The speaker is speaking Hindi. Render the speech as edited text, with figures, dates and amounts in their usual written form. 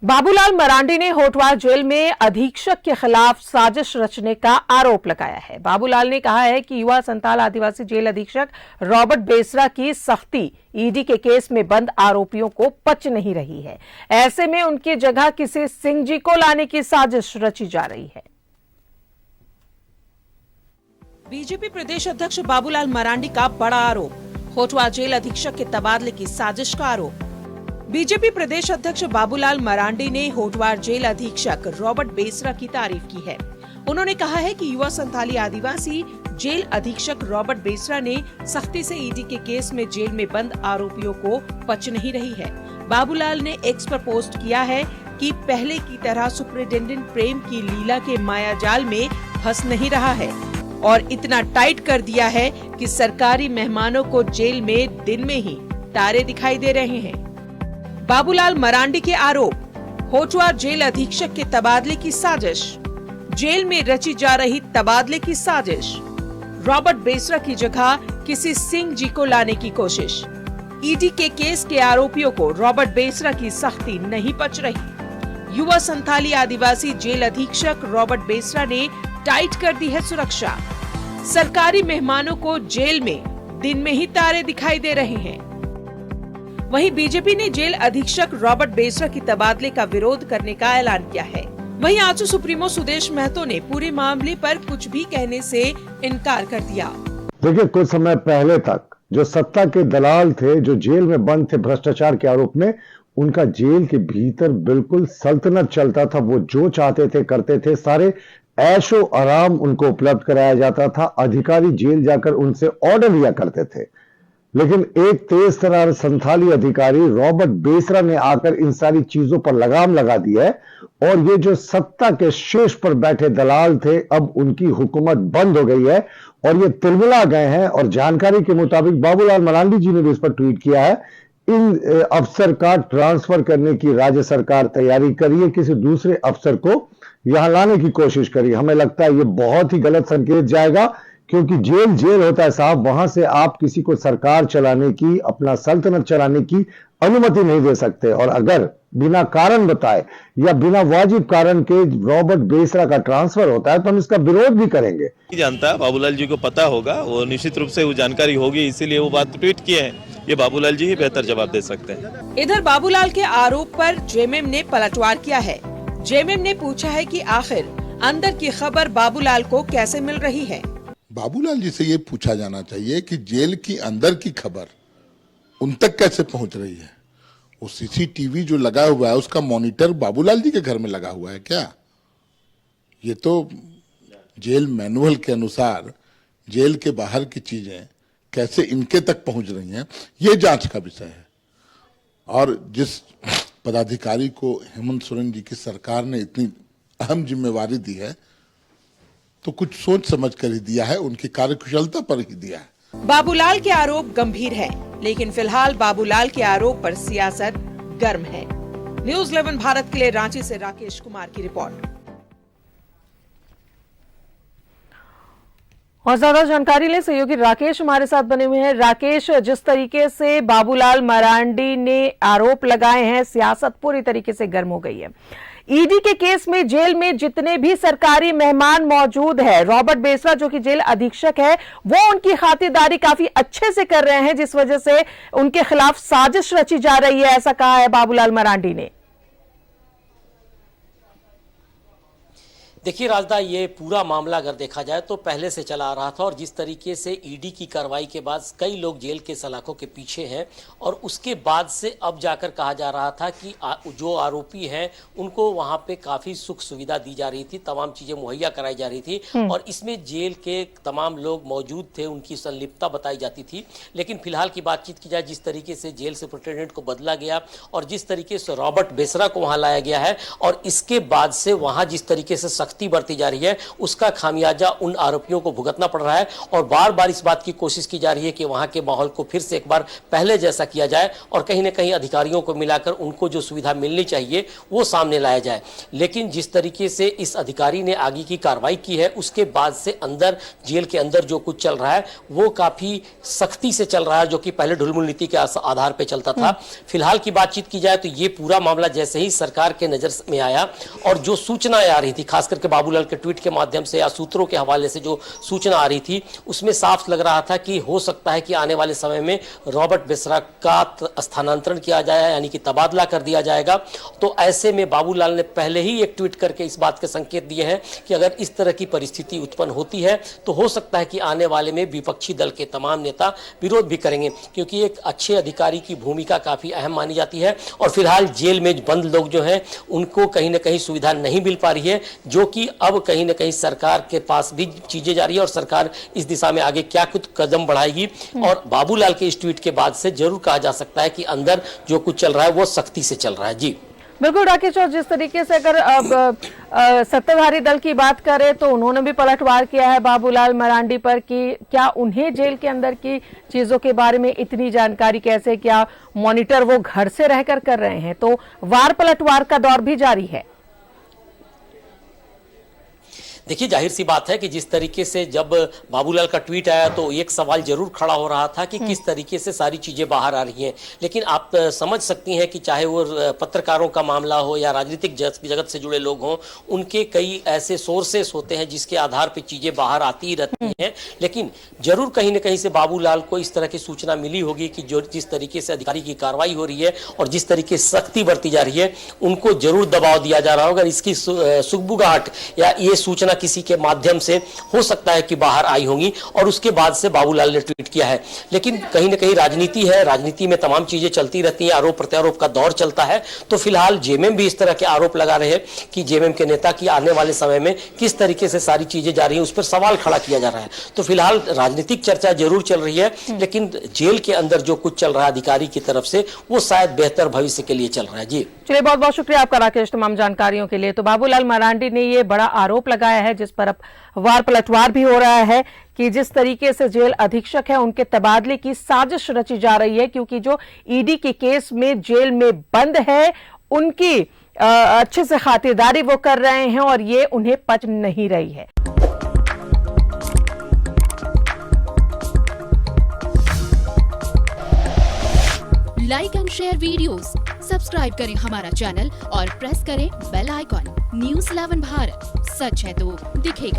बाबूलाल मरांडी ने होटवार जेल में अधीक्षक के खिलाफ साजिश रचने का आरोप लगाया है। बाबूलाल ने कहा है कि युवा संताल आदिवासी जेल अधीक्षक रॉबर्ट बेसरा की सख्ती ईडी के केस में बंद आरोपियों को पच नहीं रही है। ऐसे में उनकी जगह किसी सिंह जी को लाने की साजिश रची जा रही है। बीजेपी प्रदेश अध्यक्ष बाबूलाल मरांडी का बड़ा आरोप, होटवार जेल अधीक्षक के तबादले की साजिश का आरोप। बीजेपी प्रदेश अध्यक्ष बाबूलाल मरांडी ने होटवार जेल अधीक्षक रॉबर्ट बेसरा की तारीफ की है। उन्होंने कहा है कि युवा संथाली आदिवासी जेल अधीक्षक रॉबर्ट बेसरा ने सख्ती से ईडी के केस में जेल में बंद आरोपियों को पच नहीं रही है। बाबूलाल ने एक्स पर पोस्ट किया है कि पहले की तरह सुपरिटेंडेंट प्रेम की लीला के मायाजाल में फंस नहीं रहा है और इतना टाइट कर दिया है कि सरकारी मेहमानों को जेल में दिन में ही तारे दिखाई दे रहे हैं। बाबूलाल मरांडी के आरोप, होटवार जेल अधीक्षक के तबादले की साजिश, जेल में रची जा रही तबादले की साजिश, रॉबर्ट बेसरा की जगह किसी सिंह जी को लाने की कोशिश। ईडी के केस के आरोपियों को रॉबर्ट बेसरा की सख्ती नहीं पच रही। युवा संथाली आदिवासी जेल अधीक्षक रॉबर्ट बेसरा ने टाइट कर दी है सुरक्षा। सरकारी मेहमानों को जेल में दिन में ही तारे दिखाई दे रहे हैं। वहीं बीजेपी ने जेल अधीक्षक रॉबर्ट बेसरा की तबादले का विरोध करने का ऐलान किया है। वहीं आजसू सुप्रीमो सुदेश महतो ने पूरे मामले पर कुछ भी कहने से इनकार कर दिया। देखिए, कुछ समय पहले तक जो सत्ता के दलाल थे, जो जेल में बंद थे भ्रष्टाचार के आरोप में, उनका जेल के भीतर बिल्कुल सल्तनत चलता था। वो जो चाहते थे करते थे, सारे ऐशो आराम उनको उपलब्ध कराया जाता था। अधिकारी जेल जाकर उनसे ऑर्डर लिया करते थे। लेकिन एक तेज तर्रार संथाली अधिकारी रॉबर्ट बेसरा ने आकर इन सारी चीजों पर लगाम लगा दी है और ये जो सत्ता के शीर्ष पर बैठे दलाल थे, अब उनकी हुकूमत बंद हो गई है और ये तिलमिला गए हैं। और जानकारी के मुताबिक बाबूलाल मरांडी जी ने भी इस पर ट्वीट किया है, इन अफसर का ट्रांसफर करने की राज्य सरकार तैयारी करिए, किसी दूसरे अफसर को यहां लाने की कोशिश करिए। हमें लगता है ये बहुत ही गलत संकेत जाएगा, क्योंकि जेल जेल होता है साहब, वहां से आप किसी को सरकार चलाने की, अपना सल्तनत चलाने की अनुमति नहीं दे सकते। और अगर बिना कारण बताए या बिना वाजिब कारण के रॉबर्ट बेसरा का ट्रांसफर होता है तो हम इसका विरोध भी करेंगे। जानता है, बाबूलाल जी को पता होगा, वो निश्चित रूप से वो जानकारी होगी, इसीलिए वो बात ट्वीट किए हैं। ये बाबूलाल जी ही बेहतर जवाब दे सकते हैं। इधर बाबूलाल के आरोप पर जेएमएम ने पलटवार किया है। जेएमएम ने पूछा है कि आखिर अंदर की खबर बाबूलाल को कैसे मिल रही है। बाबूलाल जी से ये पूछा जाना चाहिए कि जेल की अंदर की खबर उन तक कैसे पहुंच रही है। वो सीसीटीवी जो लगा हुआ है उसका मॉनिटर बाबूलाल जी के घर में लगा हुआ है क्या? ये तो जेल मैनुअल के अनुसार जेल के बाहर की चीजें कैसे इनके तक पहुंच रही हैं, ये जांच का विषय है। और जिस पदाधिकारी को हेमंत सोरेन जी की सरकार ने इतनी अहम जिम्मेवारी दी है तो कुछ सोच समझ कर ही दिया है, उनकी कार्यकुशलता पर ही दिया है। बाबूलाल के आरोप गंभीर है, लेकिन फिलहाल बाबूलाल के आरोप पर सियासत गर्म है। न्यूज़ 11 भारत के लिए रांची से राकेश कुमार की रिपोर्ट। और ज्यादा जानकारी ले सहयोगी राकेश हमारे साथ बने हुए हैं। राकेश, जिस तरीके से बाबूलाल मरांडी ने आरोप लगाए हैं, सियासत पूरी तरीके से गर्म हो गई है। ईडी के केस में जेल में जितने भी सरकारी मेहमान मौजूद है, रॉबर्ट बेसरा जो कि जेल अधीक्षक है, वो उनकी खातिरदारी काफी अच्छे से कर रहे हैं, जिस वजह से उनके खिलाफ साजिश रची जा रही है, ऐसा कहा है बाबूलाल मरांडी ने। देखिए राजदा, ये पूरा मामला अगर देखा जाए तो पहले से चला आ रहा था और जिस तरीके से ईडी की कार्रवाई के बाद कई लोग जेल के सलाखों के पीछे हैं और उसके बाद से अब जाकर कहा जा रहा था कि जो आरोपी हैं उनको वहां पे काफ़ी सुख सुविधा दी जा रही थी, तमाम चीज़ें मुहैया कराई जा रही थी और इसमें जेल के तमाम लोग मौजूद थे, उनकी संलिप्तता बताई जाती थी। लेकिन फिलहाल की बातचीत की जाए, जिस तरीके से जेल सुपरिटेंडेंट को बदला गया और जिस तरीके से रॉबर्ट बेसरा को वहाँ लाया गया है और इसके बाद से वहाँ जिस तरीके से सख्ती बरती जा रही है उसका खामियाजा उन आरोपियों को भुगतना पड़ रहा है और बार बार इस बात की कोशिश की जा रही है कि वहां के माहौल को फिर से एक बार पहले जैसा किया जाए और कहीं ना कहीं अधिकारियों को मिलाकर उनको जो सुविधा मिलनी चाहिए वो सामने लाया जाए। लेकिन जिस तरीके से इस अधिकारी ने आगे की कार्रवाई की है उसके बाद से अंदर जेल के अंदर जो कुछ चल रहा है वो काफी सख्ती से चल रहा है, जो कि पहले ढुलमुल नीति के आधार पर चलता था। फिलहाल की बातचीत की जाए तो ये पूरा मामला जैसे ही सरकार के नजर में आया और जो सूचना आ रही थी खास करके बाबूलाल के ट्वीट के माध्यम से या सूत्रों के हवाले से जो सूचना आ रही थी उसमें साफ लग रहा था कि हो सकता है कि आने वाले समय में रॉबर्ट बेसरा का स्थानांतरण किया जाए, यानी कि तबादला कर दिया जाएगा। तो ऐसे में बाबूलाल ने पहले ही एक ट्वीट करके इस बात के संकेत दिए हैं कि अगर इस तरह की परिस्थिति उत्पन्न होती है तो हो सकता है कि आने वाले में विपक्षी दल के तमाम नेता विरोध भी करेंगे, क्योंकि एक अच्छे अधिकारी की भूमिका काफी अहम मानी जाती है। और फिलहाल जेल में बंद लोग जो हैं उनको कहीं ना कहीं सुविधा नहीं मिल पा रही है, जो कि अब कहीं ना कहीं सरकार के पास भी चीजें जा रही है और सरकार इस दिशा में आगे क्या कुछ कदम बढ़ाएगी। और बाबूलाल के इस ट्वीट के बाद से जरूर कहा जा सकता है कि अंदर जो कुछ चल रहा है वो सख्ती से चल रहा है। जी बिल्कुल राकेश, और जिस तरीके से अगर अब सत्ताधारी दल की बात करें तो उन्होंने भी पलटवार किया है बाबूलाल मरांडी पर कि क्या उन्हें जेल के अंदर की चीजों के बारे में इतनी जानकारी कैसे, क्या मॉनिटर वो घर से रहकर कर रहे हैं, तो वार पलटवार का दौर भी जारी है। देखिए जाहिर सी बात है कि जिस तरीके से जब बाबूलाल का ट्वीट आया तो एक सवाल जरूर खड़ा हो रहा था कि किस तरीके से सारी चीजें बाहर आ रही हैं। लेकिन आप समझ सकती हैं कि चाहे वो पत्रकारों का मामला हो या राजनीतिक जगत से जुड़े लोग हों, उनके कई ऐसे सोर्सेस होते हैं जिसके आधार पर चीजें बाहर आती ही रहती हैं। लेकिन जरूर कहीं ना कहीं से बाबूलाल को इस तरह की सूचना मिली होगी कि जो जिस तरीके से अधिकारी की कार्रवाई हो रही है और जिस तरीके से सख्ती बरती जा रही है उनको जरूर दबाव दिया जा रहा होगा। इसकी सुगबुगाहट या ये सूचना किसी के माध्यम से हो सकता है कि बाहर आई होंगी और उसके बाद से बाबूलाल ने ट्वीट किया है। लेकिन कहीं ना कहीं राजनीति है, राजनीति में तमाम चीजें चलती रहती हैं, आरोप प्रत्यारोप का दौर चलता है। तो फिलहाल जेएमएम भी इस तरह के आरोप लगा रहे हैं कि जेएमएम के नेता की आने वाले समय में किस तरीके से सारी चीजें जा रही हैं उस पर सवाल खड़ा किया जा रहा है। तो फिलहाल राजनीतिक चर्चा जरूर चल रही है, लेकिन जेल के अंदर जो कुछ चल रहा है अधिकारी की तरफ से वो शायद बेहतर भविष्य के लिए चल रहा है। जी चलिए, बहुत बहुत शुक्रिया आपका राकेश तमाम जानकारियों के लिए। तो बाबूलाल मरांडी ने ये बड़ा आरोप लगाया है जिस पर अब वार पलटवार भी हो रहा है कि जिस तरीके से जेल अधीक्षक है उनके तबादले की साजिश रची जा रही है, क्योंकि जो ईडी के केस में जेल में बंद है उनकी अच्छे से खातिरदारी वो कर रहे हैं और ये उन्हें पच नहीं रही है। Like and share videos, subscribe करें हमारा चैनल और प्रेस करें बेल आइकॉन। न्यूज़ 11 भारत, सच है तो दिखेगा।